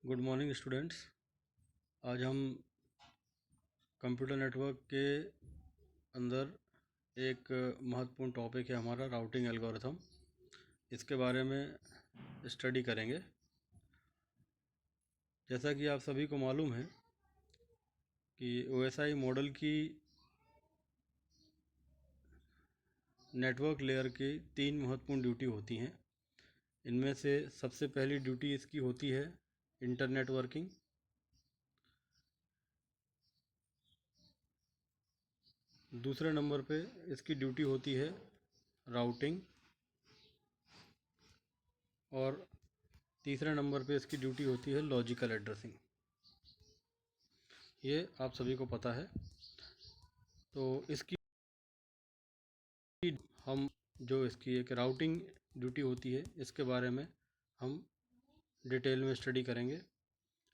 Good morning students. आज हम computer network के अंदर एक महत्वपूर्ण टॉपिक है हमारा राउटिंग एल्गोरिथम। इसके बारे में स्टडी करेंगे। जैसा कि आप सभी को मालूम है कि OSI मॉडल की नेटवर्क लेयर की 3 महत्वपूर्ण ड्यूटी होती हैं। इनमें से सबसे पहली ड्यूटी इसकी होती है इंटरनेट वर्किंग। दूसरे नंबर पे इसकी ड्यूटी होती है राउटिंग, और तीसरे नंबर पे इसकी ड्यूटी होती है लॉजिकल एड्रेसिंग। ये आप सभी को पता है। तो इसकी हम जो इसकी एक राउटिंग ड्यूटी होती है इसके बारे में हम डिटेल में स्टडी करेंगे।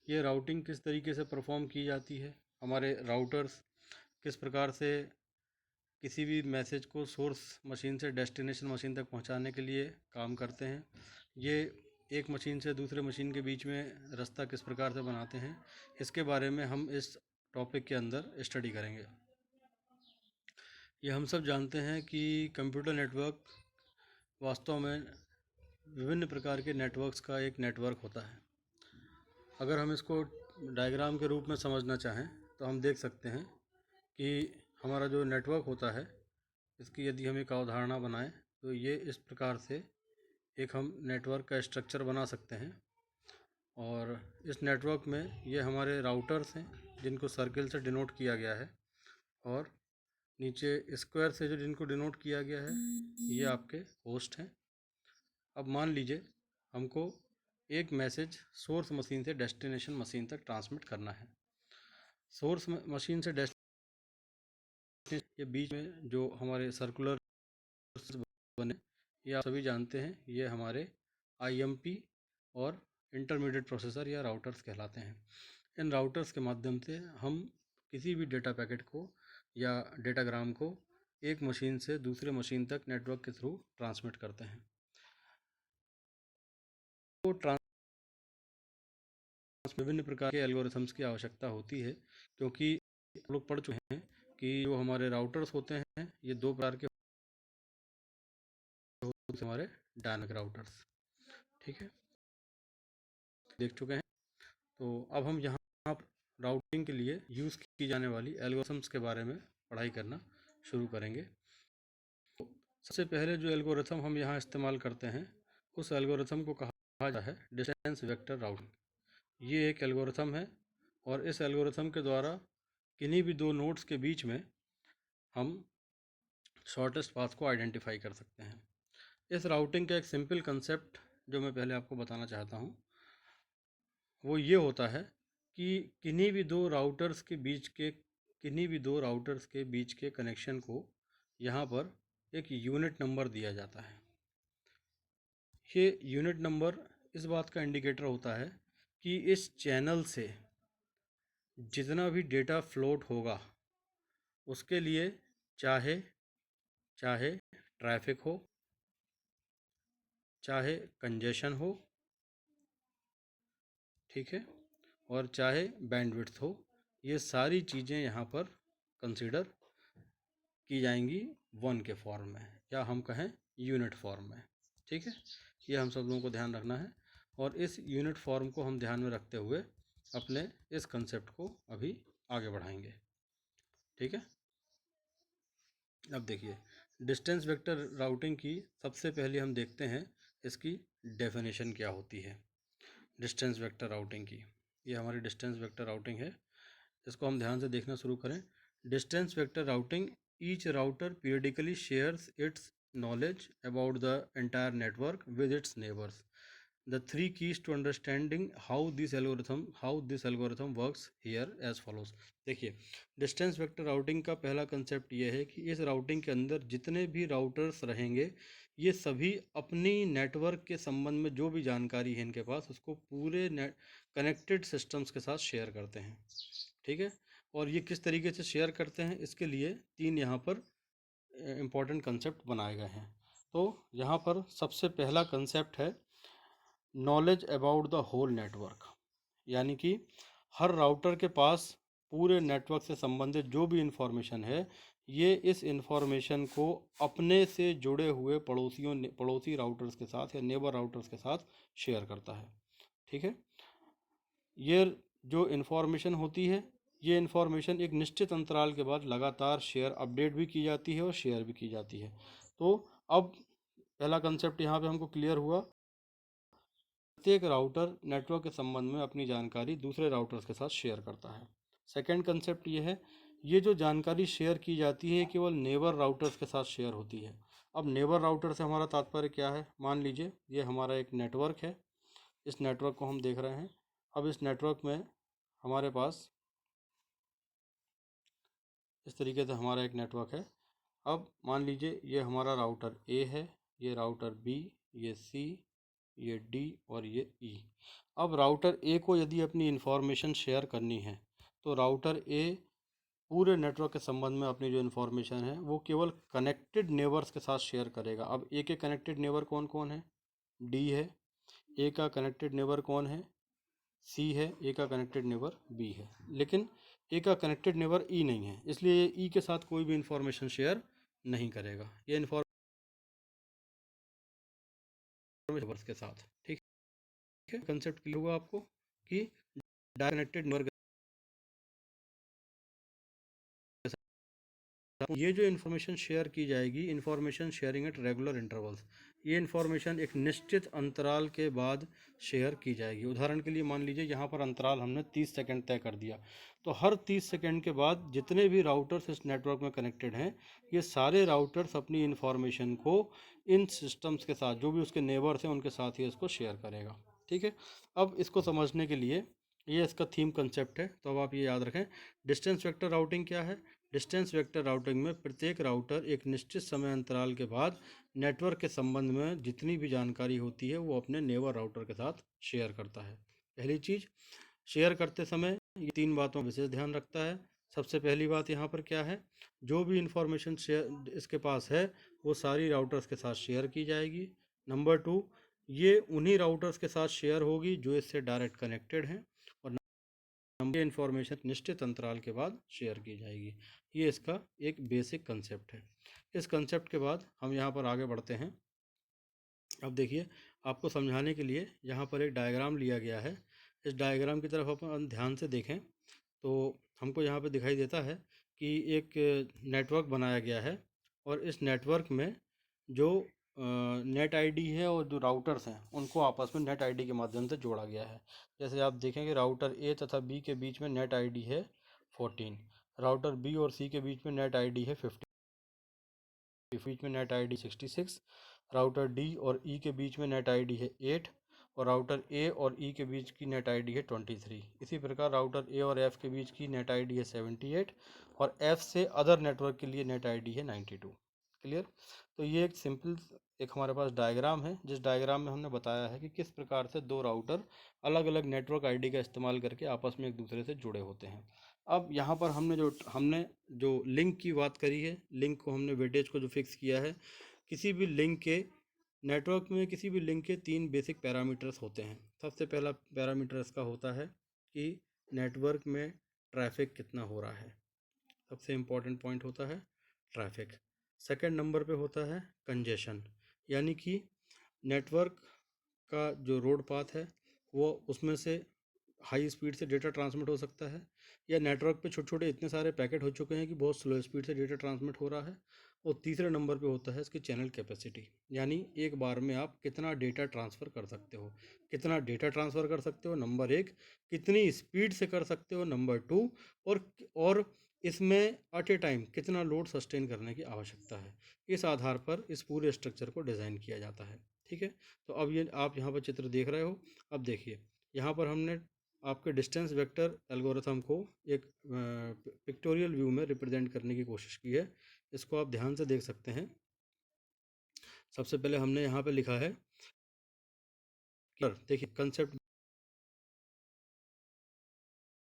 ये राउटिंग किस तरीके से परफॉर्म की जाती है, हमारे राउटर्स किस प्रकार से किसी भी मैसेज को सोर्स मशीन से डेस्टिनेशन मशीन तक पहुंचाने के लिए काम करते हैं। ये एक मशीन से दूसरे मशीन के बीच में रास्ता किस प्रकार से बनाते हैं, इसके बारे में हम इस टॉपिक के अंदर स्टडी करेंगे। ये हम सब जानते हैं कि कंप्यूटर नेटवर्क वास्तव में विभिन्न प्रकार के नेटवर्क्स का एक नेटवर्क होता है। अगर हम इसको डायग्राम के रूप में समझना चाहें तो हम देख सकते हैं कि हमारा जो नेटवर्क होता है इसकी यदि हम एक अवधारणा बनाएं तो ये इस प्रकार से एक हम नेटवर्क का स्ट्रक्चर बना सकते हैं। और इस नेटवर्क में ये हमारे राउटर्स हैं जिनको सर्किल से डिनोट किया गया है, और नीचे स्क्वायर से जो जिनको डिनोट किया गया है ये आपके होस्ट हैं। अब मान लीजिए हमको एक मैसेज सोर्स मशीन से डेस्टिनेशन मशीन तक ट्रांसमिट करना है। सोर्स मशीन से डेस्टिनेशन के बीच में जो हमारे सर्कुलर बने, ये आप सभी जानते हैं, ये हमारे IMP और इंटरमीडिएट प्रोसेसर या राउटर्स कहलाते हैं। इन राउटर्स के माध्यम से हम किसी भी डेटा पैकेट को या डेटाग्राम को एक मशीन से दूसरे मशीन तक नेटवर्क के थ्रू ट्रांसमिट करते हैं। तो विभिन्न प्रकार के एल्गोरिथम्स की आवश्यकता होती है, क्योंकि हम लोग पढ़ चुके हैं कि जो हमारे राउटर्स होते हैं ये 2 प्रकार के होते हैं, हमारे डायनेमिक राउटर्स। ठीक है, देख चुके हैं। तो अब हम यहाँ राउटिंग के लिए यूज़ की जाने वाली एल्गोरिथम्स के बारे में पढ़ाई करना शुरू करेंगे। तो सबसे पहले जो एल्गोरिथम हम यहाँ इस्तेमाल करते हैं उस एल्गोरिथम को कहा जाता है डिस्टेंस वेक्टर राउटिंग। ये एक एल्गोरिथम है, और इस एल्गोरिथम के द्वारा किन्हीं भी 2 नोड्स के बीच में हम शॉर्टेस्ट पाथ को आइडेंटिफाई कर सकते हैं। इस राउटिंग का एक सिंपल कंसेप्ट जो मैं पहले आपको बताना चाहता हूँ वो ये होता है कि किन्हीं भी दो राउटर्स के बीच के कनेक्शन को यहाँ पर एक यूनिट नंबर दिया जाता है। ये यूनिट नंबर इस बात का इंडिकेटर होता है कि इस चैनल से जितना भी डेटा फ्लोट होगा उसके लिए चाहे ट्रैफिक हो, चाहे कंजेशन हो, ठीक है, और चाहे बैंडविड्थ हो, ये सारी चीज़ें यहाँ पर कंसीडर की जाएंगी 1 के फॉर्म में, या हम कहें यूनिट फॉर्म में। ठीक है, ये हम सब लोगों को ध्यान रखना है, और इस यूनिट फॉर्म को हम ध्यान में रखते हुए अपने इस कंसेप्ट को अभी आगे बढ़ाएंगे। ठीक है, अब देखिए डिस्टेंस वेक्टर राउटिंग की सबसे पहले हम देखते हैं इसकी डेफिनेशन क्या होती है। डिस्टेंस वेक्टर राउटिंग की, ये हमारी डिस्टेंस वेक्टर राउटिंग है, इसको हम ध्यान से देखना शुरू करें। Distance vector routing, each router periodically shares it's knowledge about the entire network with its neighbors. The 3 keys to understanding how this algorithm works here as follows. देखिए डिस्टेंस वेक्टर राउटिंग का पहला कंसेप्ट ये है कि इस routing के अंदर जितने भी राउटर्स रहेंगे ये सभी अपनी नेटवर्क के संबंध में जो भी जानकारी है इनके पास उसको पूरे कनेक्टेड सिस्टम्स के साथ शेयर करते हैं। ठीक है, और ये किस तरीके से शेयर करते हैं इसके लिए 3 यहाँ पर इम्पॉर्टेंट कंसेप्ट बनाए गए हैं। तो यहाँ पर सबसे पहला कंसेप्ट है knowledge about the whole network. यानी कि हर राउटर के पास पूरे नेटवर्क से संबंधित जो भी इंफॉर्मेशन है, ये इस इंफॉर्मेशन को अपने से जुड़े हुए पड़ोसी राउटर्स के साथ या नेबर राउटर्स के साथ शेयर करता है। ठीक है, ये जो इंफॉर्मेशन होती है, ये इंफॉर्मेशन एक निश्चित अंतराल के बाद लगातार अपडेट भी की जाती है और शेयर भी की जाती है। तो अब पहला कंसेप्ट यहाँ पे हमको क्लियर हुआ, प्रत्येक राउटर नेटवर्क के संबंध में अपनी जानकारी दूसरे राउटर्स के साथ शेयर करता है। सेकेंड कंसेप्ट ये है, ये जो जानकारी शेयर की जाती है केवल नेबर राउटर्स के साथ शेयर होती है। अब नेबर राउटर से हमारा तात्पर्य क्या है? मान लीजिए ये हमारा एक नेटवर्क है, इस नेटवर्क को हम देख रहे हैं। अब इस नेटवर्क में हमारे पास इस तरीके से हमारा एक नेटवर्क है। अब मान लीजिए ये हमारा राउटर ए है, ये राउटर बी, ये सी, ये डी और ये ई। अब राउटर ए को यदि अपनी इंफॉर्मेशन शेयर करनी है तो राउटर ए पूरे नेटवर्क के संबंध में अपनी जो इन्फॉर्मेशन है वो केवल कनेक्टेड नेबर्स के साथ शेयर करेगा। अब ए के कनेक्टेड नेबर कौन कौन है? डी है। ए का कनेक्टेड नेबर कौन है? सी है। ए का कनेक्टेड नेबर बी है। लेकिन ए का कनेक्टेड नेबर ई नहीं है, इसलिए ये ई के साथ कोई भी इंफॉर्मेशन शेयर नहीं करेगा, ये इन्फॉर्मेशन के साथ। ठीक है, कंसेप्ट क्लियर हुआ आपको कि डायरेक्टेड नेबर ये जो इन्फॉर्मेशन शेयर की जाएगी, information sharing at regular intervals, ये इन्फॉर्मेशन एक निश्चित अंतराल के बाद शेयर की जाएगी। उदाहरण के लिए मान लीजिए यहाँ पर अंतराल हमने 30 सेकंड तय कर दिया, तो हर 30 सेकंड के बाद जितने भी राउटर्स इस नेटवर्क में कनेक्टेड हैं, ये सारे राउटर्स अपनी इन्फॉर्मेशन को इन सिस्टम्स के साथ, जो भी उसके नेबर्स हैं उनके साथ ही इसको शेयर करेगा। ठीक है, अब इसको समझने के लिए ये इसका थीम कंसेप्ट है, तो अब आप ये याद रखें। डिस्टेंस वेक्टर राउटिंग क्या है? डिस्टेंस वेक्टर राउटिंग में प्रत्येक राउटर एक निश्चित समय अंतराल के बाद नेटवर्क के संबंध में जितनी भी जानकारी होती है वो अपने नेबर राउटर के साथ शेयर करता है। पहली चीज़, शेयर करते समय ये 3 बातों का विशेष ध्यान रखता है। सबसे पहली बात यहाँ पर क्या है? जो भी इंफॉर्मेशन शेयर इसके पास है वो सारी राउटर्स के साथ शेयर की जाएगी। नंबर 2, ये उन्हीं राउटर्स के साथ शेयर होगी जो इससे डायरेक्ट कनेक्टेड हैं। और नंबर इन्फॉर्मेशन निश्चित अंतराल के बाद शेयर की जाएगी। ये इसका एक बेसिक कंसेप्ट है। इस कंसेप्ट के बाद हम यहाँ पर आगे बढ़ते हैं। अब देखिए, आपको समझाने के लिए यहाँ पर एक डायग्राम लिया गया है। इस डायग्राम की तरफ अपन ध्यान से देखें तो हमको यहाँ पे दिखाई देता है कि एक नेटवर्क बनाया गया है और इस नेटवर्क में जो नेट आईडी है और जो राउटर्स हैं उनको आपस में नेट आईडी के माध्यम से जोड़ा गया है। जैसे आप देखेंगे राउटर ए तथा बी के बीच में नेट आईडी है 14, राउटर बी और सी के बीच में नेट आईडी है 50, बीच में नेट आईडी 66, राउटर डी और ई के बीच में नेट आईडी है 8 और राउटर ए और ई के बीच की नेट आईडी है 23। इसी प्रकार राउटर ए और एफ के बीच की नेट आईडी है 78 और एफ से अदर नेटवर्क के लिए नेट आईडी है 92। क्लियर? तो ये एक सिंपल एक हमारे पास डायग्राम है, जिस डायग्राम में हमने बताया है कि किस प्रकार से दो राउटर अलग अलग नेटवर्क आईडी का इस्तेमाल करके आपस में एक दूसरे से जुड़े होते हैं। अब यहाँ पर हमने जो लिंक की बात करी है, लिंक को हमने वेटेज को जो फिक्स किया है, किसी भी लिंक के नेटवर्क में किसी भी लिंक के 3 बेसिक पैरामीटर्स होते हैं। सबसे पहला पैरामीटर इसका होता है कि नेटवर्क में ट्रैफिक कितना हो रहा है, सबसे इम्पॉर्टेंट पॉइंट होता है ट्रैफिक। सेकंड नंबर पे होता है कंजेशन, यानी कि नेटवर्क का जो रोड पाथ है वो उसमें से हाई स्पीड से डेटा ट्रांसमिट हो सकता है, या नेटवर्क पे छोटे छोटे इतने सारे पैकेट हो चुके हैं कि बहुत स्लो स्पीड से डेटा ट्रांसमिट हो रहा है। और तीसरे नंबर पे होता है इसकी चैनल कैपेसिटी, यानी एक बार में आप कितना डेटा ट्रांसफ़र कर सकते हो। कितना डेटा ट्रांसफ़र कर सकते हो, नंबर 1, कितनी स्पीड से कर सकते हो, नंबर 2, और इसमें एट ए टाइम कितना लोड सस्टेन करने की आवश्यकता है। इस आधार पर इस पूरे स्ट्रक्चर को डिज़ाइन किया जाता है। ठीक है, तो अब ये आप यहाँ पर चित्र देख रहे हो। अब देखिए, यहाँ पर हमने आपके डिस्टेंस वेक्टर एल्गोरिथम को एक पिक्टोरियल व्यू में रिप्रेजेंट करने की कोशिश की है। इसको आप ध्यान से देख सकते हैं। सबसे पहले हमने यहाँ पे लिखा है, देखिए कंसेप्ट,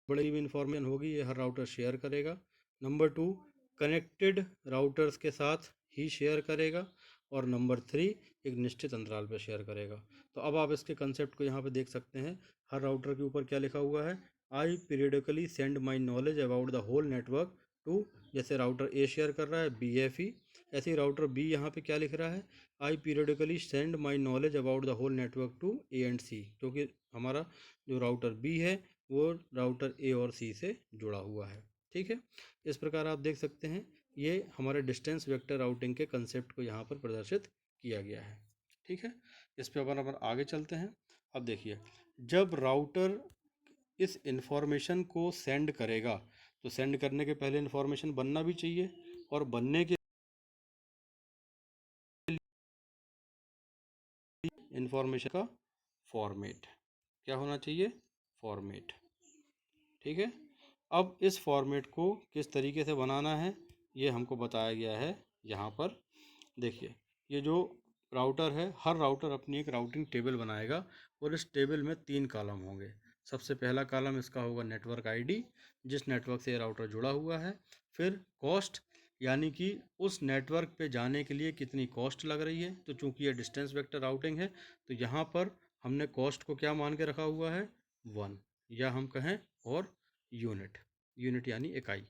बड़ी भी इंफॉर्मेशन होगी ये हर राउटर शेयर करेगा। नंबर 2, कनेक्टेड राउटर्स के साथ ही शेयर करेगा। और नंबर 3, एक निश्चित अंतराल पर शेयर करेगा। तो अब आप इसके कंसेप्ट को यहाँ पे देख सकते हैं। हर राउटर के ऊपर क्या लिखा हुआ है, I periodically send my knowledge about the whole network to, जैसे राउटर ए शेयर कर रहा है BFE, ऐसे ही राउटर बी यहाँ पे क्या लिख रहा है, I periodically send my knowledge about the whole network to A&C, क्योंकि हमारा जो राउटर बी है वो राउटर ए और सी से जुड़ा हुआ है। ठीक है, इस प्रकार आप देख सकते हैं ये हमारे डिस्टेंस वेक्टर राउटिंग के कंसेप्ट को यहाँ पर प्रदर्शित किया गया है। ठीक है, इस पे अपन आगे चलते हैं। अब देखिए, जब राउटर इस इंफॉर्मेशन को सेंड करेगा तो सेंड करने के पहले इंफॉर्मेशन बनना भी चाहिए, और बनने के इंफॉर्मेशन का फॉर्मेट क्या होना चाहिए, फॉर्मेट। ठीक है, अब इस फॉर्मेट को किस तरीके से बनाना है ये हमको बताया गया है यहाँ पर। देखिए, ये जो राउटर है, हर राउटर अपनी एक राउटिंग टेबल बनाएगा और इस टेबल में 3 कॉलम होंगे। सबसे पहला कॉलम इसका होगा नेटवर्क आईडी, जिस नेटवर्क से ये राउटर जुड़ा हुआ है। फिर कॉस्ट, यानी कि उस नेटवर्क पे जाने के लिए कितनी कॉस्ट लग रही है। तो चूंकि ये डिस्टेंस वेक्टर राउटिंग है तो यहाँ पर हमने कॉस्ट को क्या मान के रखा हुआ है, 1, या हम कहें और यूनिट, यूनिट यानी इकाई।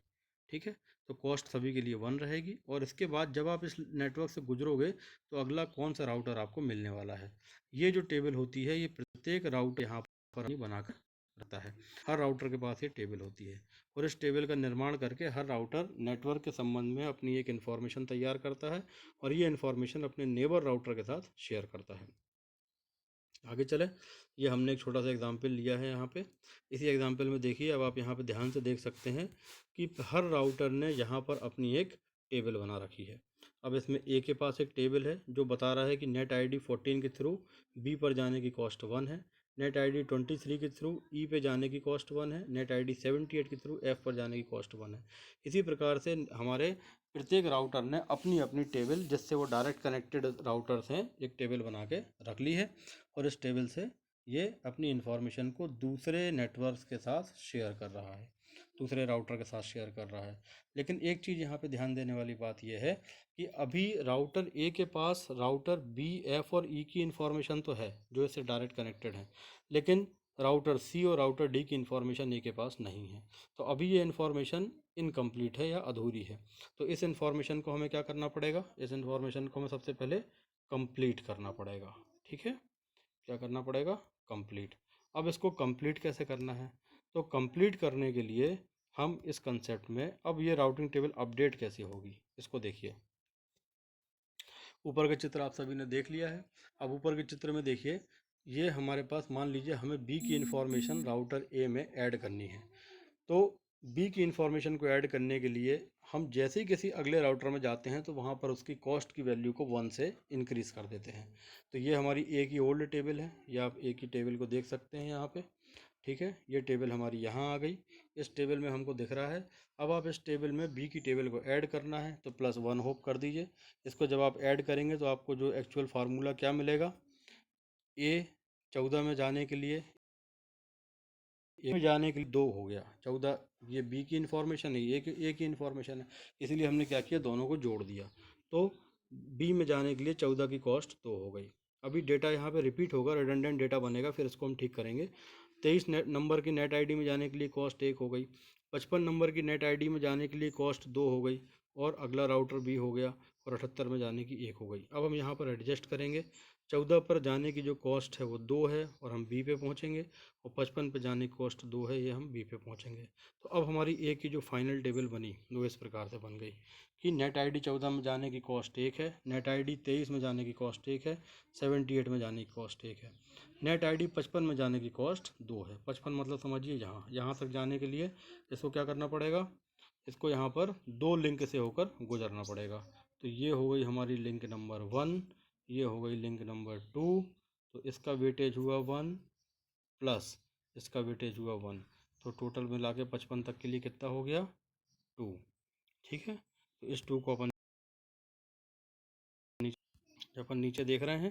ठीक है, तो कॉस्ट सभी के लिए 1 रहेगी। और इसके बाद जब आप इस नेटवर्क से गुजरोगे तो अगला कौन सा राउटर आपको मिलने वाला है। ये जो टेबल होती है ये प्रत्येक राउटर यहाँ पर बनाकर रखता है। हर राउटर के पास ये टेबल होती है और इस टेबल का निर्माण करके हर राउटर नेटवर्क के संबंध में अपनी एक इन्फॉर्मेशन तैयार करता है और ये इन्फॉर्मेशन अपने नेबर राउटर के साथ शेयर करता है। आगे चले, ये हमने एक छोटा सा एग्जाम्पल लिया है यहाँ पे। इसी एग्जाम्पल में देखिए, अब आप यहाँ पे ध्यान से देख सकते हैं कि हर राउटर ने यहाँ पर अपनी एक टेबल बना रखी है। अब इसमें ए के पास एक टेबल है जो बता रहा है कि नेट आईडी 14 के थ्रू बी पर जाने की कॉस्ट 1 है, नेट आईडी 23 के थ्रू ई पे जाने की कॉस्ट 1 है, नेट आईडी 78 के थ्रू एफ पर जाने की कॉस्ट 1 है। इसी प्रकार से हमारे प्रत्येक राउटर ने अपनी अपनी टेबल, जिससे वो डायरेक्ट कनेक्टेड राउटर्स हैं, एक टेबल बना के रख ली है और इस टेबल से ये अपनी इंफॉर्मेशन को दूसरे नेटवर्क्स के साथ शेयर कर रहा है, दूसरे राउटर के साथ शेयर कर रहा है। लेकिन एक चीज़ यहाँ पे ध्यान देने वाली बात यह है कि अभी राउटर ए के पास राउटर बी, एफ और ई की इंफॉर्मेशन तो है जो इससे डायरेक्ट कनेक्टेड है, लेकिन राउटर सी और राउटर डी की इंफॉर्मेशन ए के पास नहीं है। तो अभी ये इंफॉर्मेशन इनकम्प्लीट है या अधूरी है। तो इस इंफॉर्मेशन को हमें क्या करना पड़ेगा, इस इंफॉर्मेशन को हमें सबसे पहले कंप्लीट करना पड़ेगा। ठीक है, क्या करना पड़ेगा, कंप्लीट। अब इसको कंप्लीट कैसे करना है, तो कंप्लीट करने के लिए हम इस कंसेप्ट में, अब ये राउटिंग टेबल अपडेट कैसे होगी इसको देखिए। ऊपर का चित्र आप सभी ने देख लिया है। अब ऊपर के चित्र में देखिए, ये हमारे पास मान लीजिए हमें बी की इंफॉर्मेशन राउटर ए में ऐड करनी है। तो बी की इंफॉर्मेशन को ऐड करने के लिए हम जैसे ही किसी अगले राउटर में जाते हैं तो वहाँ पर उसकी कॉस्ट की वैल्यू को 1 से इंक्रीज़ कर देते हैं। तो ये हमारी ए की ओल्ड टेबल है, या आप ए की टेबल को देख सकते हैं यहाँ पे। ठीक है, ये टेबल हमारी यहाँ आ गई, इस टेबल में हमको दिख रहा है। अब आप इस टेबल में बी की टेबल को ऐड करना है तो +1 होप कर दीजिए। इसको जब आप ऐड करेंगे तो आपको जो एक्चुअल फार्मूला क्या मिलेगा, ए 14 में जाने के लिए, ए में जाने के लिए 2 हो गया, 14 ये बी की इन्फॉर्मेशन है, ए की इन्फॉर्मेशन है, इसलिए हमने क्या किया, दोनों को जोड़ दिया। तो बी में जाने के लिए 14 की कॉस्ट 2 हो गई। अभी डेटा यहाँ पे रिपीट होगा, रिडंडेंट डेटा बनेगा, फिर इसको हम ठीक करेंगे। 23 नंबर की नेट आईडी में जाने के लिए कॉस्ट 1 हो गई, 55 नंबर की नेट आईडी में जाने के लिए कॉस्ट 2 हो गई, और अगला राउटर बी हो गया, और 78 में जाने की 1 हो गई। अब हम यहाँ पर एडजस्ट करेंगे, 14 पर जाने की जो कॉस्ट है वो 2 है और हम बी पे पहुँचेंगे, और 55 पे जाने की कॉस्ट 2 है, ये हम बी पे पहुँचेंगे। तो अब हमारी ए की जो फाइनल टेबल बनी वो इस प्रकार से बन गई कि नेट आईडी 14 में जाने की कॉस्ट 1 है, नेट आईडी 23 में जाने की कॉस्ट 1 है, 78 में जाने की कॉस्ट 1 है, नेट आईडी 55 में जाने की कॉस्ट 2 है। 55 मतलब समझिए यहाँ तक जाने के लिए इसको क्या करना पड़ेगा, इसको यहाँ पर 2 लिंक से होकर गुजरना पड़ेगा। तो ये हो गई हमारी लिंक नंबर 1, ये हो गई लिंक नंबर 2, तो इसका वेटेज हुआ 1 प्लस इसका वेटेज हुआ 1, तो टोटल मिला के 55 तक के लिए कितना हो गया, 2। ठीक है, तो इस 2 को अपन नीचे देख रहे हैं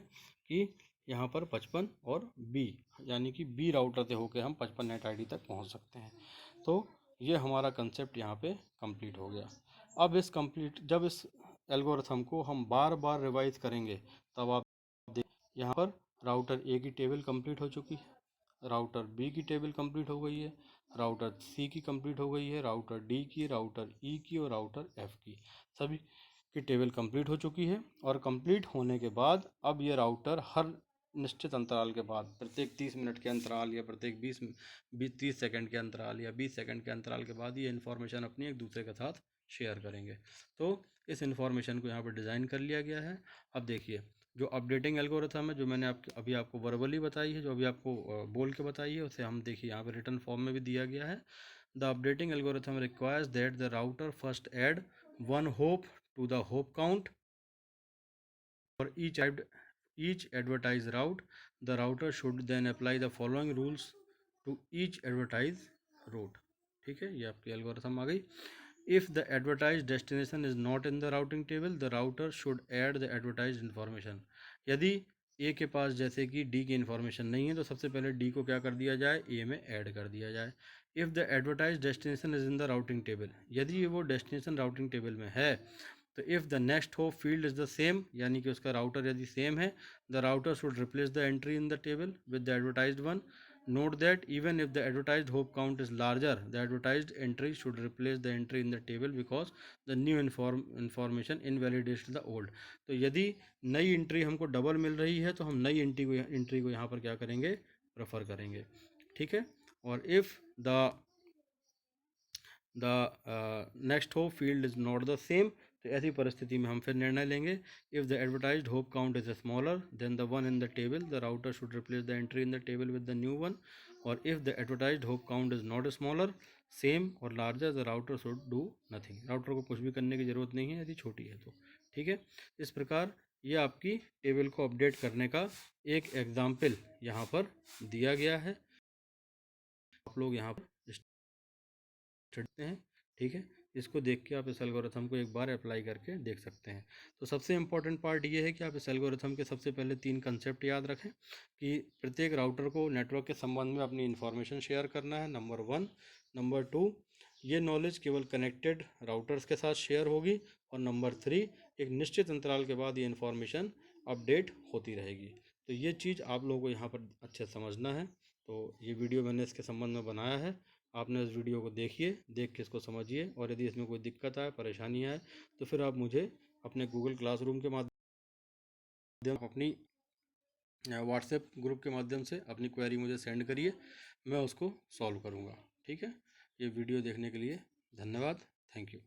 कि यहाँ पर 55 और बी, यानी कि बी राउटर से होकर हम 55 नेट आईडी तक पहुँच सकते हैं। तो ये हमारा कंसेप्ट यहाँ पे कंप्लीट हो गया। अब जब इस एल्गोरिथम को हम बार बार रिवाइज करेंगे तब आप देख यहाँ पर राउटर ए की टेबल कंप्लीट हो चुकी है, राउटर बी की टेबल कंप्लीट हो गई है, राउटर सी की कंप्लीट हो गई है, राउटर डी की, राउटर ई की और राउटर एफ की, सभी की टेबल कंप्लीट हो चुकी है। और कंप्लीट होने के बाद अब ये राउटर हर निश्चित अंतराल के बाद, प्रत्येक 30 मिनट के अंतराल या प्रत्येक 30 सेकंड के अंतराल या 20 सेकंड के अंतराल के बाद ये इन्फॉर्मेशन अपनी एक दूसरे के साथ शेयर करेंगे। तो इस इन्फॉर्मेशन को यहाँ पर डिज़ाइन कर लिया गया है। अब देखिए, जो अपडेटिंग एल्गोरिथम है, जो मैंने अभी आपको वर्बली बताई है, जो अभी आपको बोल के बताई है, उसे हम देखिए यहाँ पे रिटर्न फॉर्म में भी दिया गया है। The updating algorithm requires that the router first add 1 hop to the hop count for each advertised route. The router should then apply the following rules to each advertised route. ठीक है, ये आपकी algorithm आ गई। If the advertised destination is not in the routing table, the router should add the advertised information. यदि ए के पास जैसे कि D की इन्फॉर्मेशन नहीं है तो सबसे पहले डी को क्या कर दिया जाए, ए में ऐड कर दिया जाए। If the advertise destination is in the routing table, यदि वो डेस्टिनेशन राउटिंग टेबल में है तो if the next hop field is the same, यानी कि उसका राउटर यदि सेम है, the router should replace the entry in the table with the advertised one. Note that even if the advertised hope count is larger, the advertised entry should replace the entry in the table because the new information invalidates the old. तो यदि नई entry हमको double मिल रही है तो हम नई entry को यहाँ पर क्या करेंगे, प्रेफर करेंगे। ठीक है, और if the next hop field is not the same, तो ऐसी परिस्थिति में हम फिर निर्णय लेंगे। If the advertised hop count is smaller than the one in the table, the router should replace the entry in the table with the new one. और if the advertised hop count is not smaller same और larger, the router should do nothing, router को कुछ भी करने की ज़रूरत नहीं है यदि छोटी है तो। ठीक है, इस प्रकार ये आपकी टेबल को अपडेट करने का एक एग्जाम्पल यहाँ पर दिया गया है। आप लोग यहाँ पर चढ़ते हैं। ठीक है, इसको देख के आप इस एल्गोरिथम को एक बार अप्लाई करके देख सकते हैं। तो सबसे इम्पॉर्टेंट पार्ट ये है कि आप इस एल्गोरिथम के सबसे पहले 3 कंसेप्ट याद रखें कि प्रत्येक राउटर को नेटवर्क के संबंध में अपनी इन्फॉर्मेशन शेयर करना है, नंबर 1। नंबर 2, ये नॉलेज केवल कनेक्टेड राउटर्स के साथ शेयर होगी। और नंबर 3, एक निश्चित अंतराल के बाद ये इन्फॉर्मेशन अपडेट होती रहेगी। तो ये चीज़ आप लोगों को यहाँ पर अच्छे समझना है। तो ये वीडियो मैंने इसके संबंध में बनाया है, आपने इस वीडियो को देखिए, देख के इसको समझिए, और यदि इसमें कोई दिक्कत आए, परेशानी आए तो फिर आप मुझे अपने गूगल क्लासरूम के माध्यम, अपनी व्हाट्सएप ग्रुप के माध्यम से अपनी क्वेरी मुझे सेंड करिए, मैं उसको सॉल्व करूँगा। ठीक है, ये वीडियो देखने के लिए धन्यवाद, थैंक यू।